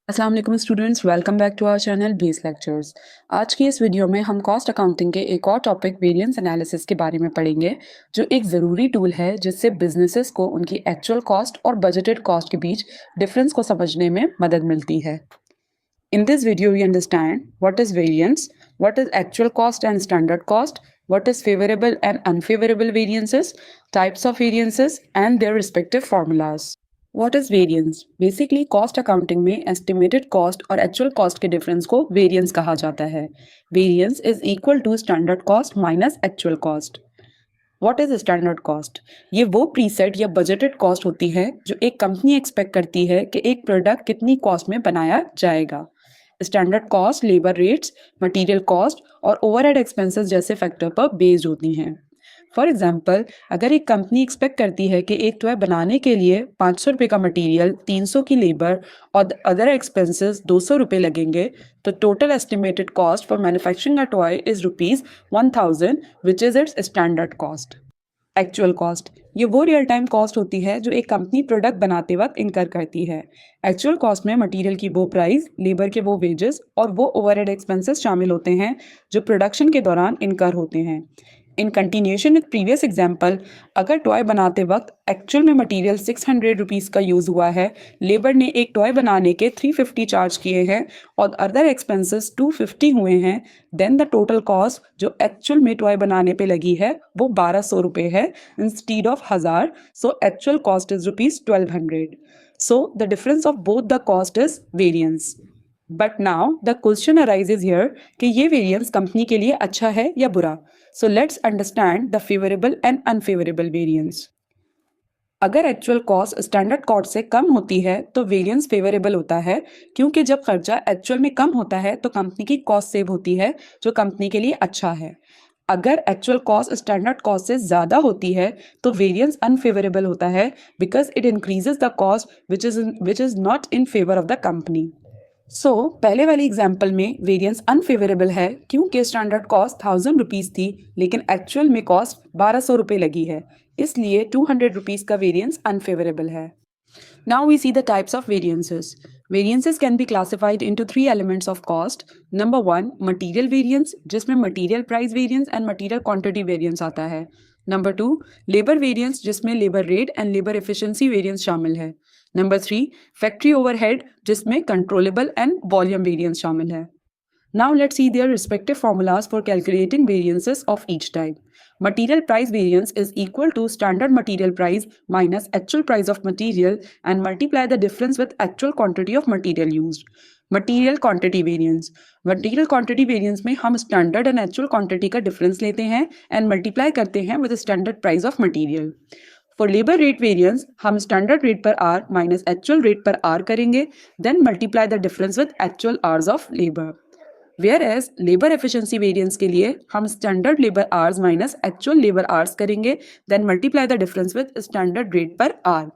अस्सलाम वालेकुम students, welcome back to our channel base lectures. आज की इस वीडियो में हम कॉस्ट अकाउंटिंग के एक और टॉपिक वेरिएंस एनालिसिस के बारे में पढ़ेंगे, जो एक ज़रूरी टूल है जिससे बिजनेसेस को उनकी एक्चुअल कॉस्ट और बजटेड कॉस्ट के बीच डिफरेंस को समझने में मदद मिलती है। In this video we understand what is variance, what is actual cost and standard cost, what is favorable and unfavorable variances, types of variances, and their respective formulas. What is variance? Basically, cost accounting में estimated cost और actual cost के difference को variance कहा जाता है. Variance is equal to standard cost minus actual cost. What is standard cost? ये वो preset या budgeted cost होती है जो एक कंपनी expect करती है कि एक प्रोडक्ट कितनी कॉस्ट में बनाया जाएगा. Standard cost labour rates, material cost और ओवरहेड एक्सपेंसेस जैसे फैक्टर पर बेस्ड होती हैं। फॉर एग्जांपल, अगर एक कंपनी एक्सपेक्ट करती है कि एक टॉय बनाने के लिए 500 रुपये का मटेरियल, 300 की लेबर और अदर एक्सपेंसेस 200 रुपये लगेंगे, तो total estimated cost for manufacturing a toy is ₹1000, which is it's standard cost. Actual cost, ये वो रियल टाइम कॉस्ट होती है जो एक कंपनी प्रोडक्ट बनाते वक्त इनकर करती है। एक्चुअल कॉस्ट में मटेरियल की वो प्राइस, लेबर के वो वेजेस और वो ओवरहेड एक्सपेंसेस शामिल होते हैं जो प्रोडक्शन के दौरान इनकर होते हैं। In continuation with previous example, अगर टॉय बनाते वक्त एक्चुअल में मटेरियल 600 रुपीज़ का यूज़ हुआ है, लेबर ने एक टॉय बनाने के 350 चार्ज किए हैं और अदर एक्सपेंसेस 250 हुए हैं, देन द टोटल कॉस्ट जो एक्चुअल में टॉय बनाने पे लगी है वो 1200 रुपये है instead of 1000. So actual cost is ₹1200. So the difference of both the cost is variance. But now the question arises here कि ये वेरिएंस कंपनी के लिए अच्छा है या बुरा. So let's understand the favourable and unfavourable variance. अगर actual cost standard cost से कम होती है तो वेरिएंस फेवरेबल होता है, क्योंकि जब खर्चा एक्चुअल में कम होता है तो कंपनी की कॉस्ट सेव होती है, जो कंपनी के लिए अच्छा है. अगर एक्चुअल कॉस्ट स्टैंडर्ड कॉस्ट से ज़्यादा होती है तो वेरिएंस अनफेवरेबल होता है, because it increases the cost which is not in favour of the company. पहले वाली एग्जाम्पल में वेरिएंस अनफेवरेबल है क्योंकि स्टैंडर्ड कॉस्ट 1000 रुपीज़ थी लेकिन एक्चुअल में कॉस्ट 1200 रुपये लगी है, इसलिए 200 रुपीज़ का वेरिएंस अनफेवरेबल है. Now we see the types of variances. Variances can be classified into three elements of cost. Number one, material variance, जिसमें material price variance and material quantity variance आता है. Number two, labor variance, जिसमें labor rate and labor efficiency variance शामिल है. Number three, factory overhead, जिसमें controllable and volume variance शामिल है. Now let's see their respective formulas for calculating variances of each type. Material price variance is equal to standard material price minus actual price of material and multiply the difference with actual quantity of material used. Material quantity variance. Material quantity variance में हम standard and actual quantity का difference लेते हैं and multiply करते हैं with the standard price of material. For labor rate variance, हम standard rate per hour minus actual rate per hour करेंगे, then multiply the difference with actual hours of labor. Whereas labour efficiency variance के लिए हम standard labour hours minus actual labour hours करेंगे, then multiply the difference with standard rate per hour.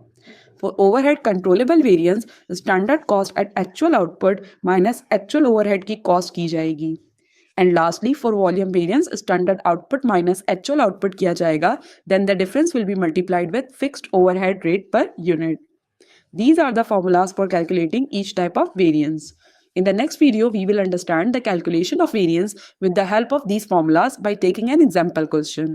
For overhead controllable variance, standard cost at actual output minus actual overhead की cost की जाएगी. And lastly for volume variance, standard output minus actual output किया जाएगा, then the difference will be multiplied with fixed overhead rate per unit. These are the formulas for calculating each type of variance. In the next video, we will understand the calculation of variance with the help of these formulas by taking an example question.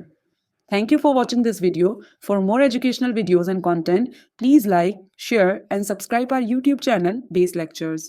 Thank you for watching this video. For more educational videos and content, please like, share, and subscribe our YouTube channel, Base Lectures.